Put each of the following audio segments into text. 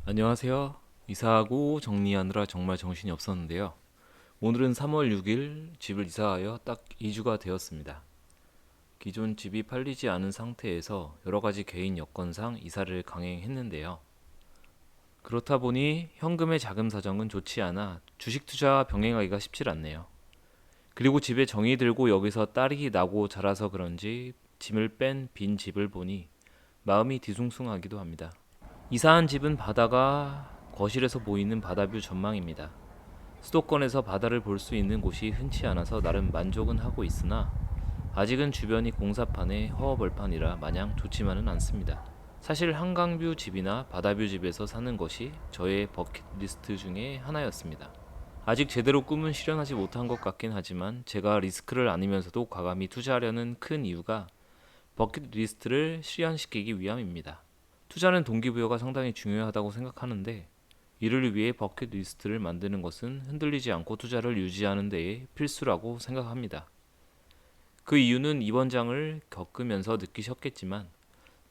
안녕하세요. 이사하고 정리하느라 정말 정신이 없었는데요. 오늘은 3월 6일 집을 이사하여 딱 2주가 되었습니다. 기존 집이 팔리지 않은 상태에서 여러 가지 개인 여건상 이사를 강행했는데요. 그렇다 보니 현금의 자금 사정은 좋지 않아 주식 투자와 병행하기가 쉽질 않네요. 그리고 집에 정이 들고 여기서 딸이 나고 자라서 그런지 짐을 뺀 빈 집을 보니 마음이 뒤숭숭하기도 합니다. 이사한 집은 바다가 거실에서 보이는 바다뷰 전망입니다. 수도권에서 바다를 볼 수 있는 곳이 흔치 않아서 나름 만족은 하고 있으나 아직은 주변이 공사판에 허허벌판이라 마냥 좋지만은 않습니다. 사실 한강뷰 집이나 바다뷰 집에서 사는 것이 저의 버킷리스트 중에 하나였습니다. 아직 제대로 꿈은 실현하지 못한 것 같긴 하지만 제가 리스크를 안으면서도 과감히 투자하려는 큰 이유가 버킷리스트를 실현시키기 위함입니다. 투자는 동기부여가 상당히 중요하다고 생각하는데 이를 위해 버킷리스트를 만드는 것은 흔들리지 않고 투자를 유지하는 데에 필수라고 생각합니다. 그 이유는 이번 장을 겪으면서 느끼셨겠지만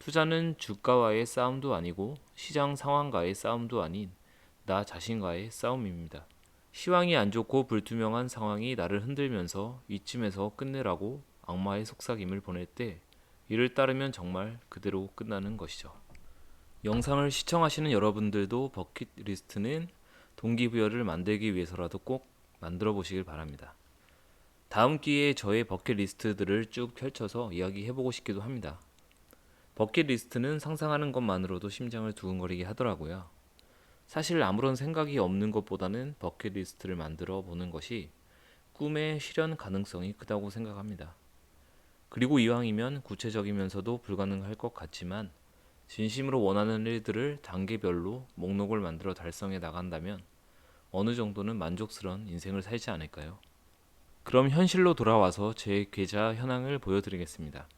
투자는 주가와의 싸움도 아니고 시장 상황과의 싸움도 아닌 나 자신과의 싸움입니다. 시황이 안 좋고 불투명한 상황이 나를 흔들면서 이쯤에서 끝내라고 악마의 속삭임을 보낼 때 이를 따르면 정말 그대로 끝나는 것이죠. 영상을 시청하시는 여러분들도 버킷리스트는 동기부여를 만들기 위해서라도 꼭 만들어 보시길 바랍니다. 다음 기회에 저의 버킷리스트들을 쭉 펼쳐서 이야기해보고 싶기도 합니다. 버킷리스트는 상상하는 것만으로도 심장을 두근거리게 하더라고요. 사실 아무런 생각이 없는 것보다는 버킷리스트를 만들어 보는 것이 꿈의 실현 가능성이 크다고 생각합니다. 그리고 이왕이면 구체적이면서도 불가능할 것 같지만 진심으로 원하는 일들을 단계별로 목록을 만들어 달성해 나간다면 어느 정도는 만족스러운 인생을 살지 않을까요? 그럼 현실로 돌아와서 제 계좌 현황을 보여드리겠습니다.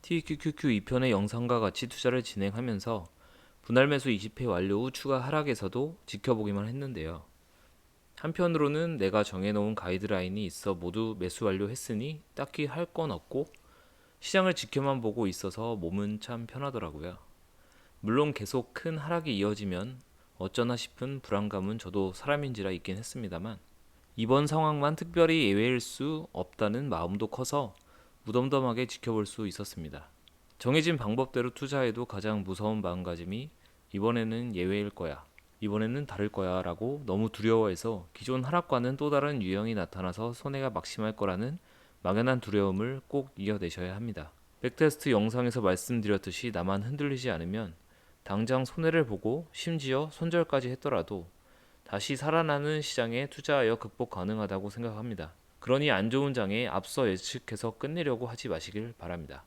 TQQQ 2편의 영상과 같이 투자를 진행하면서 분할 매수 20회 완료 후 추가 하락에서도 지켜보기만 했는데요. 한편으로는 내가 정해놓은 가이드라인이 있어 모두 매수 완료했으니 딱히 할 건 없고 시장을 지켜만 보고 있어서 몸은 참 편하더라고요. 물론 계속 큰 하락이 이어지면 어쩌나 싶은 불안감은 저도 사람인지라 있긴 했습니다만 이번 상황만 특별히 예외일 수 없다는 마음도 커서 무덤덤하게 지켜볼 수 있었습니다. 정해진 방법대로 투자해도 가장 무서운 마음가짐이 이번에는 예외일 거야, 이번에는 다를 거야 라고 너무 두려워해서 기존 하락과는 또 다른 유형이 나타나서 손해가 막심할 거라는 막연한 두려움을 꼭 이겨내셔야 합니다. 백테스트 영상에서 말씀드렸듯이 나만 흔들리지 않으면 당장 손해를 보고 심지어 손절까지 했더라도 다시 살아나는 시장에 투자하여 극복 가능하다고 생각합니다. 그러니 안 좋은 장에 앞서 예측해서 끝내려고 하지 마시길 바랍니다.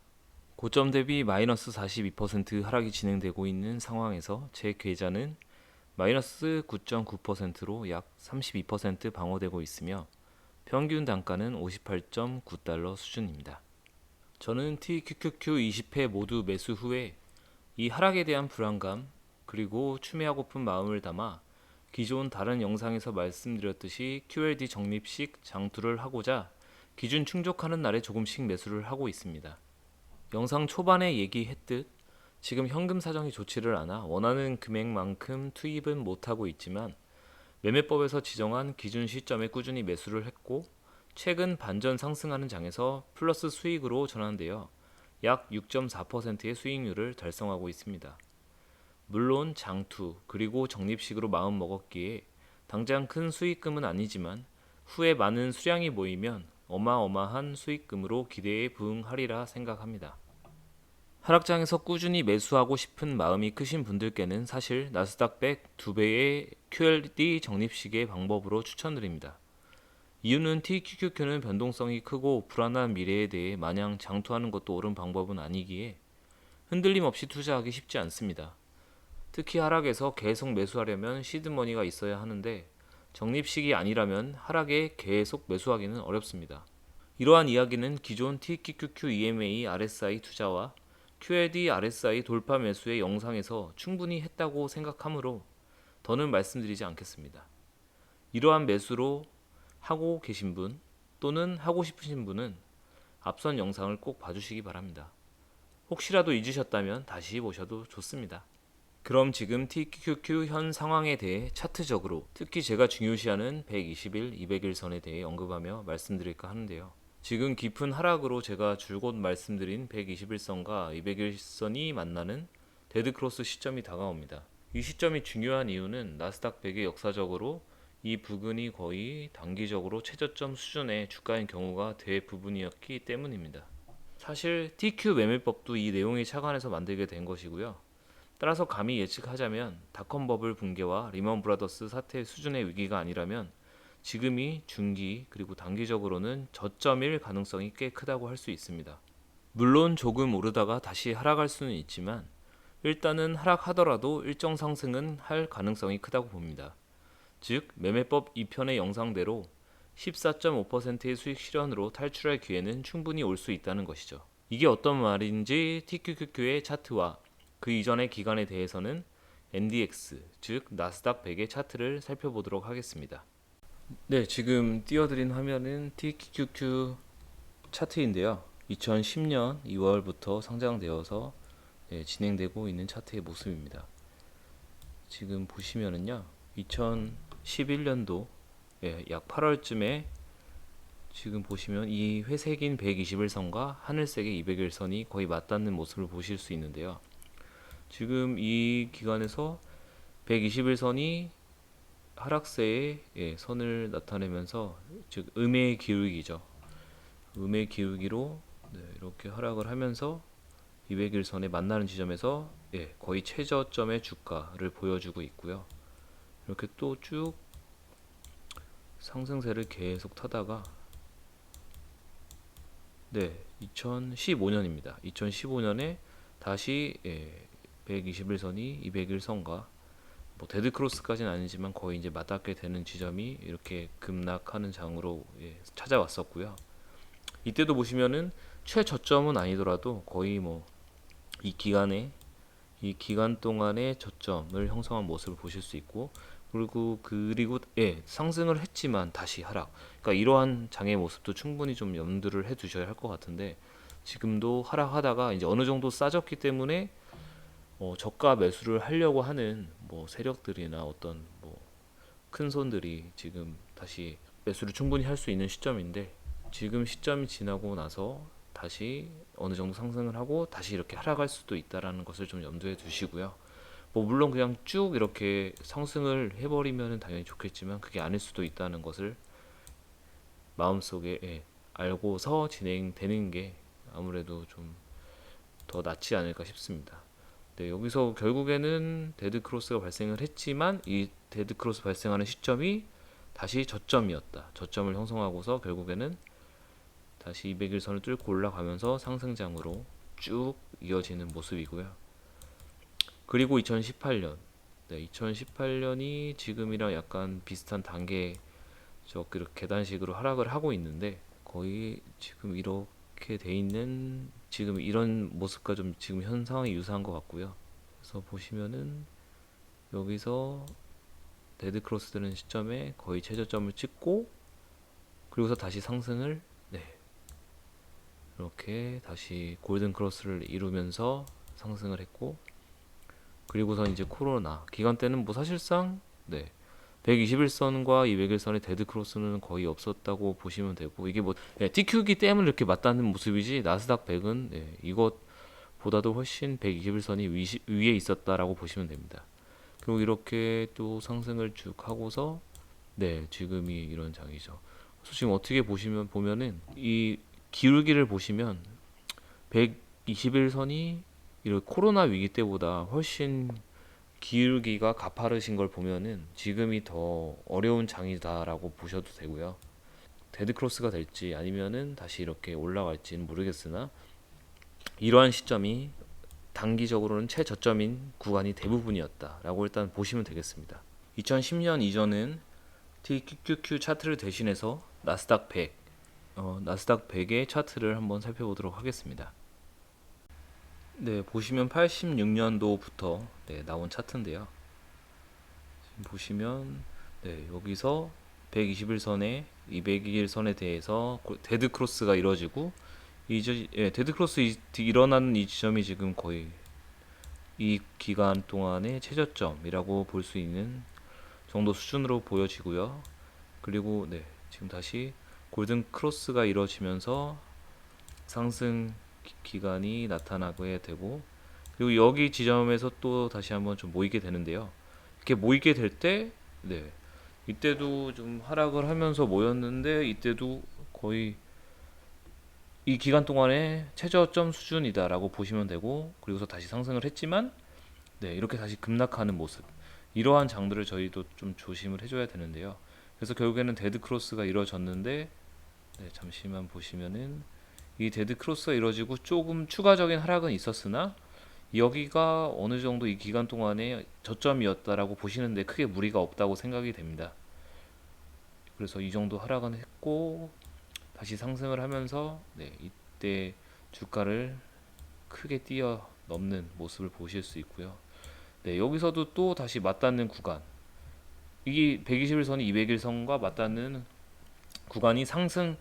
고점 대비 마이너스 42% 하락이 진행되고 있는 상황에서 제 계좌는 마이너스 9.9%로 약 32% 방어되고 있으며 평균 단가는 58.9달러 수준입니다. 저는 TQQQ 20회 모두 매수 후에 이 하락에 대한 불안감 그리고 추매하고픈 마음을 담아 기존 다른 영상에서 말씀드렸듯이 QLD 적립식 장투를 하고자 기준 충족하는 날에 조금씩 매수를 하고 있습니다. 영상 초반에 얘기했듯 지금 현금 사정이 좋지를 않아 원하는 금액만큼 투입은 못하고 있지만 매매법에서 지정한 기준 시점에 꾸준히 매수를 했고 최근 반전 상승하는 장에서 플러스 수익으로 전환되어 약 6.4%의 수익률을 달성하고 있습니다. 물론 장투 그리고 적립식으로 마음 먹었기에 당장 큰 수익금은 아니지만 후에 많은 수량이 모이면 어마어마한 수익금으로 기대에 부응하리라 생각합니다. 하락장에서 꾸준히 매수하고 싶은 마음이 크신 분들께는 사실 나스닥 100 2배의 QLD 적립식의 방법으로 추천드립니다. 이유는 TQQQ는 변동성이 크고 불안한 미래에 대해 마냥 장투하는 것도 옳은 방법은 아니기에 흔들림 없이 투자하기 쉽지 않습니다. 특히 하락에서 계속 매수하려면 시드머니가 있어야 하는데 적립식이 아니라면 하락에 계속 매수하기는 어렵습니다. 이러한 이야기는 기존 TQQQ EMA RSI 투자와 QLD RSI 돌파 매수의 영상에서 충분히 했다고 생각하므로 더는 말씀드리지 않겠습니다. 이러한 매수로 하고 계신 분 또는 하고 싶으신 분은 앞선 영상을 꼭 봐주시기 바랍니다. 혹시라도 잊으셨다면 다시 보셔도 좋습니다. 그럼 지금 TQQ 현 상황에 대해 차트적으로 특히 제가 중요시하는 120일, 200일선에 대해 언급하며 말씀드릴까 하는데요. 지금 깊은 하락으로 제가 줄곧 말씀드린 121선과 200일선이 만나는 데드크로스 시점이 다가옵니다. 이 시점이 중요한 이유는 나스닥 100의 역사적으로 이 부근이 거의 단기적으로 최저점 수준의 주가인 경우가 대부분이었기 때문입니다. 사실 TQ 매매법도 이 내용이 착안해서 만들게 된 것이고요. 따라서 감히 예측하자면 닷컴 버블 붕괴와 리먼 브라더스 사태 수준의 위기가 아니라면 지금이 중기 그리고 단기적으로는 저점일 가능성이 꽤 크다고 할 수 있습니다. 물론 조금 오르다가 다시 하락할 수는 있지만 일단은 하락하더라도 일정 상승은 할 가능성이 크다고 봅니다. 즉 매매법 2편의 영상대로 14.5%의 수익 실현으로 탈출할 기회는 충분히 올 수 있다는 것이죠. 이게 어떤 말인지 TQQQ의 차트와 그 이전의 기간에 대해서는 NDX, 즉 나스닥 100의 차트를 살펴보도록 하겠습니다. 네, 지금 띄워드린 화면은 TQQQ 차트인데요. 2010년 2월부터 상장되어서 진행되고 있는 차트의 모습입니다. 지금 보시면은요, 2011년도 약 8월쯤에 지금 보시면 이 회색인 121선과 하늘색의 200일선이 거의 맞닿는 모습을 보실 수 있는데요. 지금 이 기간에서 121선이 하락세의 선을 나타내면서 즉 음의 기울기죠. 음의 기울기로 이렇게 하락을 하면서 200일선에 만나는 지점에서 거의 최저점의 주가를 보여주고 있고요. 이렇게 또 쭉 상승세를 계속 타다가 2015년입니다. 2015년에 다시 121선이 200일선과 뭐 데드크로스까지는 아니지만 거의 이제 맞닿게 되는 지점이 이렇게 급락하는 장으로 찾아왔었고요. 이때도 보시면은 최저점은 아니더라도 거의 뭐 이 기간 동안의 저점을 형성한 모습을 보실 수 있고 그리고 상승을 했지만 다시 하락. 그러니까 이러한 장의 모습도 충분히 좀 염두를 해 두셔야 할 것 같은데 지금도 하락하다가 이제 어느 정도 싸졌기 때문에 저가 매수를 하려고 하는 뭐 세력들이나 어떤 뭐 큰 손들이 지금 다시 매수를 충분히 할 수 있는 시점인데 지금 시점이 지나고 나서 다시 어느 정도 상승을 하고 다시 이렇게 하락할 수도 있다라는 것을 좀 염두에 두시고요. 뭐 물론 그냥 쭉 이렇게 상승을 해버리면 당연히 좋겠지만 그게 아닐 수도 있다는 것을 마음속에 알고서 진행되는 게 아무래도 좀 더 낫지 않을까 싶습니다. 네, 여기서 결국에는 데드크로스가 발생을 했지만 이 데드크로스 발생하는 시점이 다시 저점이었다. 저점을 형성하고서 결국에는 다시 200일선을 뚫고 올라가면서 상승장으로 쭉 이어지는 모습이고요. 그리고 2018년 2018년이 지금이랑 약간 비슷한 단계적 계단식으로 하락을 하고 있는데 거의 지금 이렇게 돼 있는 지금 이런 모습과 좀 지금 현 상황이 유사한 것 같고요. 그래서 보시면은 여기서 데드크로스 되는 시점에 거의 최저점을 찍고 그리고서 다시 상승을 이렇게 다시 골든 크로스를 이루면서 상승을 했고 그리고선 이제 코로나 기간 때는 뭐 사실상 121선과 200일선의 데드 크로스는 거의 없었다고 보시면 되고 이게 뭐 TQ기 때문에 이렇게 맞닿는 모습이지 나스닥 100은 이것보다도 훨씬 121선이 위에 있었다라고 보시면 됩니다. 그리고 이렇게 또 상승을 쭉 하고서 지금이 이런 장이죠. 그래서 지금 어떻게 보면은 이 기울기를 보시면 121선이 이런 코로나 위기 때보다 훨씬 기울기가 가파르신 걸 보면은 지금이 더 어려운 장이다라고 보셔도 되고요. 데드크로스가 될지 아니면은 다시 이렇게 올라갈지는 모르겠으나 이러한 시점이 단기적으로는 최저점인 구간이 대부분이었다라고 일단 보시면 되겠습니다. 2010년 이전은 TQQ 차트를 대신해서 나스닥 100, 나스닥 100의 차트를 한번 살펴보도록 하겠습니다. 보시면 86년도부터 나온 차트인데요. 지금 보시면 여기서 121선에 201선에 대해서 데드 크로스가 이루어지고 데드 크로스 일어나는 이 지점이 지금 거의 이 기간 동안의 최저점이라고 볼 수 있는 정도 수준으로 보여지고요. 그리고 네, 지금 다시 골든 크로스가 이루어지면서 상승 기간이 나타나게 되고, 그리고 여기 지점에서 또 다시 한번 좀 모이게 되는데요. 이렇게 모이게 될 때, 네, 이때도 좀 하락을 하면서 모였는데 이때도 거의 이 기간 동안의 최저점 수준이다라고 보시면 되고, 그리고서 다시 상승을 했지만 네, 이렇게 다시 급락하는 모습, 이러한 장들을 저희도 좀 조심을 해줘야 되는데요. 그래서 결국에는 데드 크로스가 이루어졌는데, 네, 잠시만 보시면은 이 데드 크로스가 이루어지고 조금 추가적인 하락은 있었으나 여기가 어느 정도 이 기간 동안의 저점이었다라고 보시는데 크게 무리가 없다고 생각이 됩니다. 그래서 이 정도 하락은 했고 다시 상승을 하면서 네, 이때 주가를 크게 뛰어넘는 모습을 보실 수 있고요. 네, 여기서도 또 다시 맞닿는 구간, 이게 121선이 200일선과 맞닿는 구간이 상승,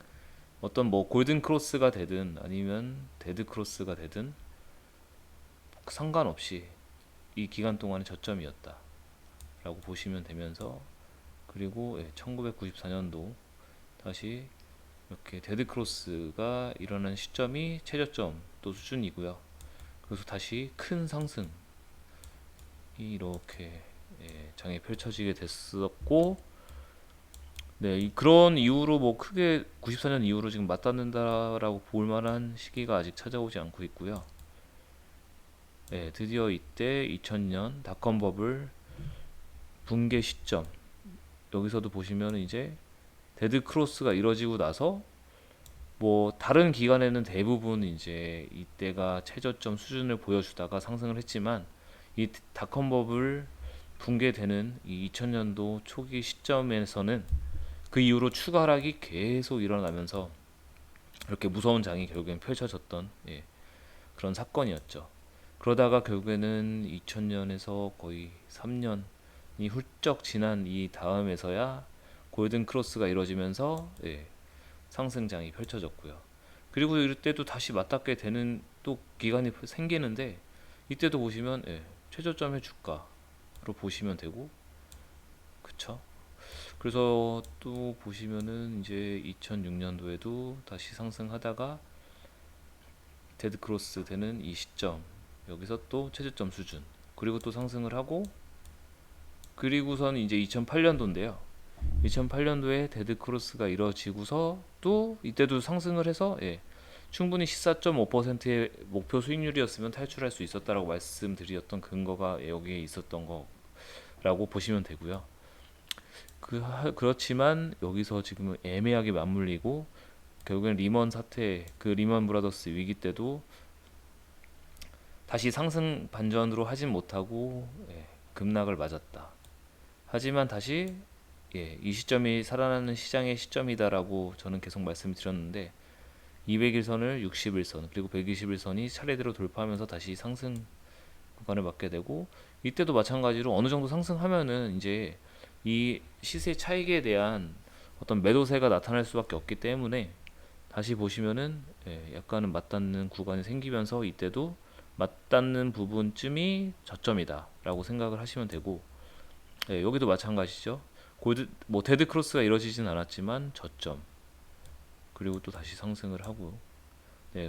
어떤 뭐 골든 크로스가 되든 아니면 데드 크로스가 되든 상관없이 이 기간 동안의 저점이었다라고 보시면 되면서, 그리고 1994년도 다시 이렇게 데드 크로스가 일어난 시점이 최저점 또 수준이고요. 그래서 다시 큰 상승이 이렇게 장이 펼쳐지게 됐었고, 네, 그런 이후로 뭐 크게 94년 이후로 지금 맞닿는다라고 볼 만한 시기가 아직 찾아오지 않고 있고요. 네, 드디어 이때 2000년 닷컴 버블 붕괴 시점, 여기서도 보시면 이제 데드 크로스가 이뤄지고 나서 뭐 다른 기간에는 대부분 이제 이때가 최저점 수준을 보여주다가 상승을 했지만 이 닷컴 버블 붕괴되는 이 2000년도 초기 시점에서는 그 이후로 추가 하락이 계속 일어나면서 이렇게 무서운 장이 결국엔 펼쳐졌던 그런 사건이었죠. 그러다가 결국에는 2000년에서 거의 3년이 훌쩍 지난 이 다음에서야 골든 크로스가 이루어지면서 상승장이 펼쳐졌고요. 그리고 이때도 다시 맞닿게 되는 또 기간이 생기는데 이때도 보시면 최저점의 주가로 보시면 되고, 그쵸? 그래서 또 보시면은 이제 2006년도에도 다시 상승하다가 데드 크로스 되는 이 시점, 여기서 또 최저점 수준, 그리고 또 상승을 하고, 그리고선 이제 2008년도인데요. 2008년도에 데드 크로스가 이뤄지고서 또 이때도 상승을 해서 충분히 14.5%의 목표 수익률이었으면 탈출할 수 있었다라고 말씀드렸던 근거가 여기에 있었던 거라고 보시면 되고요. 그렇지만 여기서 지금 애매하게 맞물리고 결국엔 리먼 사태, 그 리먼 브라더스 위기 때도 다시 상승 반전으로 하진 못하고 급락을 맞았다. 하지만 다시 이 시점이 살아나는 시장의 시점이다라고 저는 계속 말씀드렸는데 200일선을 60일선 그리고 120일선이 차례대로 돌파하면서 다시 상승 구간을 맞게 되고, 이때도 마찬가지로 어느 정도 상승하면은 이제 이 시세 차익에 대한 어떤 매도세가 나타날 수밖에 없기 때문에 다시 보시면은 약간은 맞닿는 구간이 생기면서 이때도 맞닿는 부분쯤이 저점이다 라고 생각을 하시면 되고, 여기도 마찬가지죠. 뭐 데드 크로스가 이루어지진 않았지만 저점, 그리고 또 다시 상승을 하고,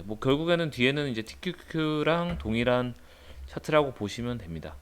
뭐 결국에는 뒤에는 이제 TQQ랑 동일한 차트라고 보시면 됩니다.